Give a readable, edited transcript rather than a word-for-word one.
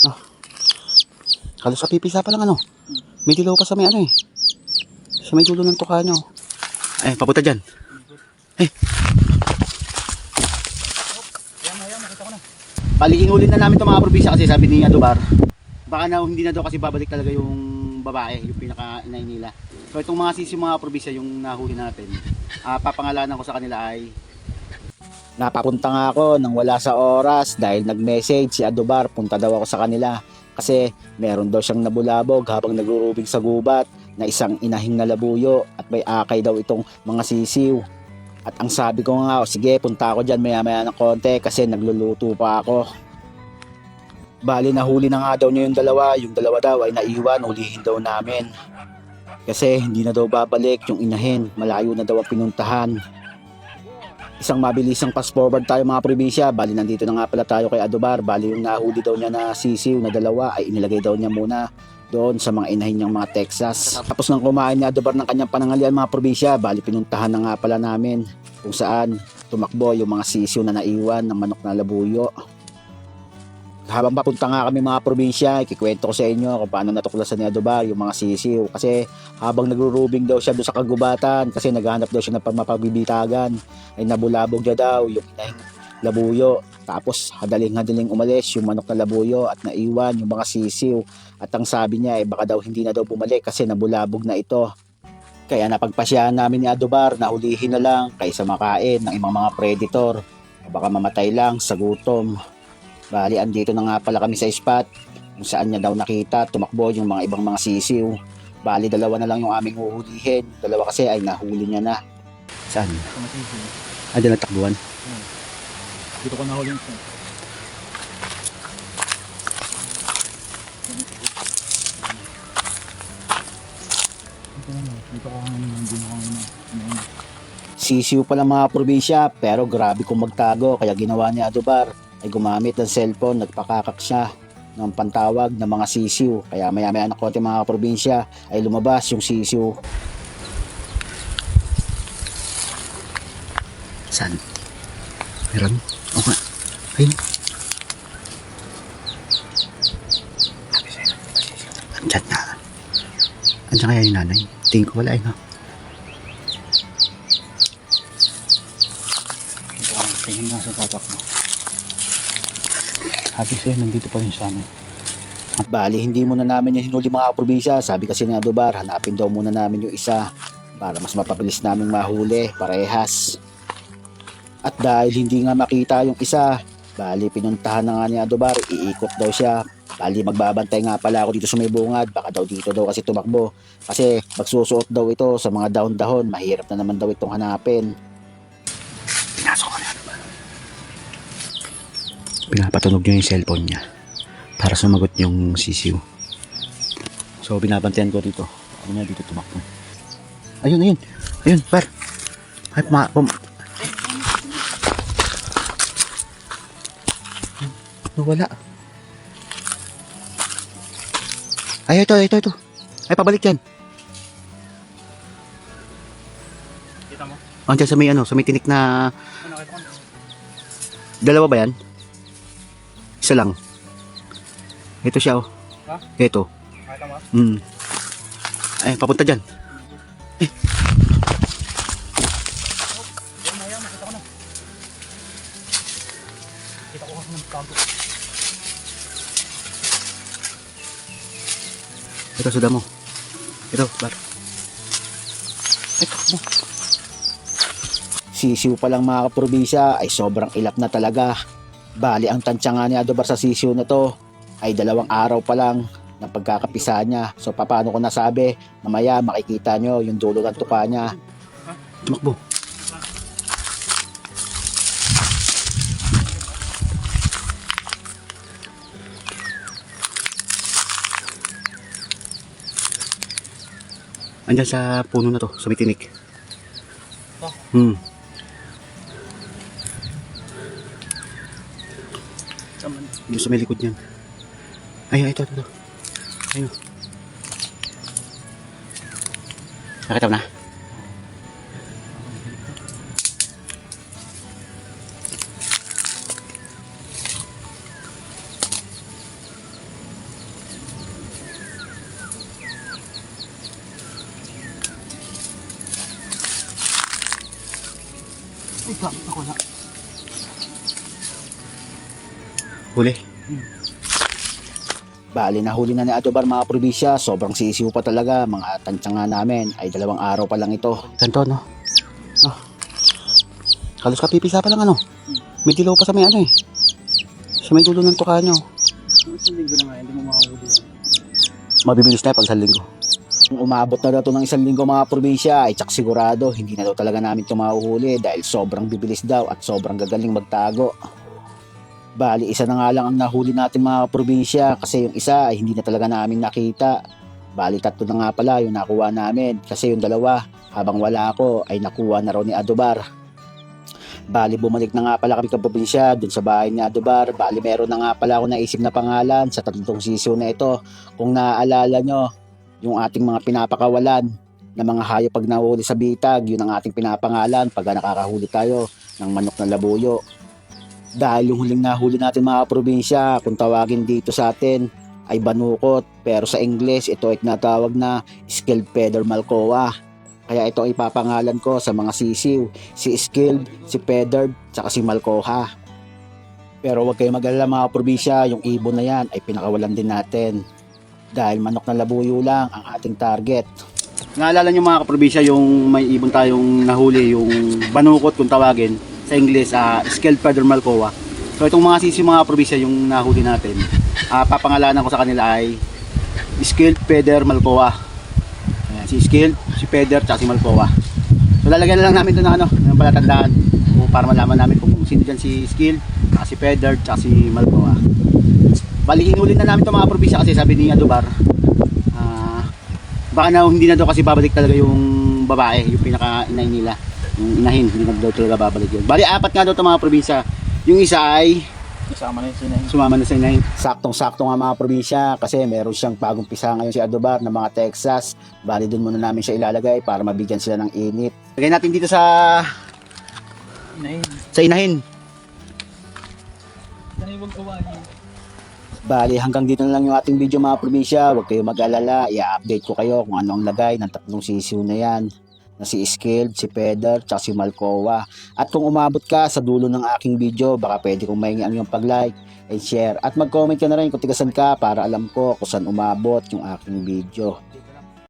Oh, halos kapipisa pa lang ano. May dilaw pa sa may ano eh. Sa may dulo ng tuka nyo. Ay, papunta dyan. Eh. Paligingulin na namin itong mga probinsya kasi sabi ni Adubar, baka na hindi na daw kasi babalik talaga yung babae, yung pinaka-inay nila. So itong mga sisi mga probinsya yung nahuli natin, papangalanan ko sa kanila ay napapunta nga ako nang wala sa oras dahil nag-message si Adubar, punta daw ako sa kanila kasi meron daw siyang nabulabog habang nagrurubig sa gubat na isang inahing na labuyo at may akay daw itong mga sisiw. At ang sabi ko nga, sige punta ako dyan maya maya ng konti kasi nagluluto pa ako. Bali nahuli na nga daw niya yung dalawa daw ay naiwan, hulihin daw namin. Kasi hindi na daw babalik yung inahin, malayo na daw ang pinuntahan. Isang mabilisang fast forward tayo mga probinsya, bali nandito na nga pala tayo kay Adubar. Bali yung nahuli daw niya na sisiw na dalawa ay inilagay daw niya muna doon sa mga inahin niyang mga Texas. Tapos nang kumain ni Adubar ng kanyang panangalian mga probinsya, bali pinuntahan na nga pala namin kung saan tumakbo yung mga sisiw na naiwan ng manok na labuyo. Habang papunta nga kami mga probinsya, ikikwento ko sa inyo kung paano natuklasan ni Adubar yung mga sisiw. Kasi habang nagrurubing daw siya doon sa kagubatan, kasi naghahanap daw siya ng mapagbibitagan, ay nabulabog niya daw yung inahing labuyo. Tapos hadaling-hadaling umalis yung manok na labuyo at naiwan yung mga sisiw. At ang sabi niya ay baka daw hindi na daw bumalik kasi nabulabog na ito. Kaya napagpasyahan namin ni Adubar na hulihin na lang kaysa makain ng ibang mga predator. Baka mamatay lang sa gutom. Bali andito na nga pala kami sa spot kung saan niya daw nakita tumakbo yung mga ibang mga sisiw. Bali dalawa na lang yung aming huhulihin. Dalawa kasi ay nahuli niya na. Saan? Diyan natakbuhan. Dito ko nahuli ito. Sisiw pala mga probinsya pero grabe kung magtago kaya ginawa ni Adubar ay gumamit ng cellphone, nagpakakak siya ng pantawag ng mga sisiw. Kaya maya maya na konti mga probinsya ay lumabas yung sisiw. Saan? Meron? O nga. Ayun. Andyan na. Andyan kaya yung nanay? Tingin ko wala eh no? Tingin nga sa tatak mo. Happy siya, nandito pa rin siya. Bali, hindi muna namin yung hinuli mga probinsya. Sabi kasi ni Adubar, hanapin daw muna namin yung isa para mas mapabilis namin mahuli, parehas. At dahil hindi nga makita yung isa, bali pinuntahan na nga ni Adubar, iikot daw siya. Bali magbabantay nga pala ako dito sa may bungad, baka daw dito daw kasi tumakbo. Kasi magsusuot daw ito sa mga dahon-dahon, mahirap na naman daw itong hanapin. Pinasok ko na Adubar. Pinapatunog niya yung cellphone niya para sumagot yung sisiw. So binabantayan ko dito. Ano niya dito tumakbo. Ayun. Ayun, par. Ay, wala. Ay, ito. Ay, pabalik yan. Kita mo? Andiyan sa may tinik na... Ano, kita ko? Dalawa ba yan? Isa lang. Ito siya, oh. Ha? Ito. Kita mo? Ay, papunta dyan. Eh. Makita ko na. Kita ko kasi ng kampo. Ito, suda mo. Ito, bar. Ay, takbo. Sisiw pa lang mga kaprobinsya ay sobrang ilap na talaga. Bali, ang tansya nga ni Adubar sa sisiw na to ay 2 araw pa lang ng pagkakapisa niya. So, paano ko nasabi? Mamaya makikita nyo yung dulo ng tupa niya. Tumakbo. Andyan sa puno na to, sa may tinik. Doon sa may likod niyan. Ay, ito. Ayun. Nakita mo na? Ako na. Huli. Bali, nahuli na ni Adobar mga probinsya. Sobrang sisiw pa talaga. Mga tansya nga namin ay 2 araw pa lang ito. Ganito, no? Oh. Halos kapipisa pa lang, ano? May dilaw pa sa may ano eh. Sa may dulo ng tuka nyo. Isang linggo na nga, hindi mo makahuli yan. Mabibilis na pag 1 linggo. Kung umabot na daw ito ng 1 linggo mga probinsya, ay tsak sigurado, hindi na daw talaga namin ito mahuhuli dahil sobrang bibilis daw at sobrang gagaling magtago. Bali, isa na nga lang ang nahuli natin mga probinsya kasi yung isa ay hindi na talaga namin nakita. Bali, 3 na nga pala yung nakuha namin kasi yung 2 habang wala ako ay nakuha na raw ni Adobar. Bali, bumalik na nga pala kami kaprobinsya dun sa bahay ni Adobar. Bali, meron na nga pala ako naisip na pangalan sa 3 sisiw na ito. Kung naaalala nyo, yung ating mga pinapakawalan na mga hayop pag nahuli sa bitag, yun ang ating pinapangalan pag nakakahuli tayo ng manok na labuyo. Dahil yung huling nahuli natin mga probinsya, kung tawagin dito sa atin ay banukot, pero sa English ito ay tinatawag na scaled feather malcoa. Kaya ito ay ipapangalan ko sa mga sisiw, si scaled, si feathered, saka si malcoa. Pero huwag kayo mag-alala mga probinsya, yung ibon na yan ay pinakawalan din natin. Dahil manok na labuyo lang ang ating target. Naalala nyo mga kaprobinsya yung may ibon tayong nahuli, yung banukot kung tawagin sa English, scaled feather malcoa. So itong mga sisiw mga probinsya yung nahuli natin, papangalanan ko sa kanila ay scaled feather malcoa. Ayan, si scaled, si feather, at si malcoa. So lalagyan na lang namin ito ng ng palatandaan para malaman namin kung sino dyan si scaled, si feather, at si malcoa. Bali, inulit na namin ito mga probinsya kasi sabi ni Adobar, baka na hindi na daw kasi babalik talaga yung babae, yung pinaka-inay nila. Yung inahin, hindi na daw talaga babalik yun. Bali, 4 nga daw ito mga probinsya. Yung isa ay Kasama na yung sinay. sumama na sa inahin. Saktong-sakto nga mga probinsya kasi meron siyang bagong pisa ngayon si Adobar ng mga Texas. Bali, dun muna namin siya ilalagay para mabigyan sila ng init. Lagay natin dito sa inahin. Huwag kawain. Bali, hanggang dito na lang yung ating video mga probinsya. Huwag kayo mag-alala. I-update ko kayo kung ano ang lagay ng 3 sisiw na yan. Na si scaled, si feather, tsaka si malcoa. At kung umabot ka sa dulo ng aking video, baka pwede kong mahingi ang iyong pag-like and share. At mag-comment ka na rin kung tigasan ka para alam ko kung saan umabot yung aking video.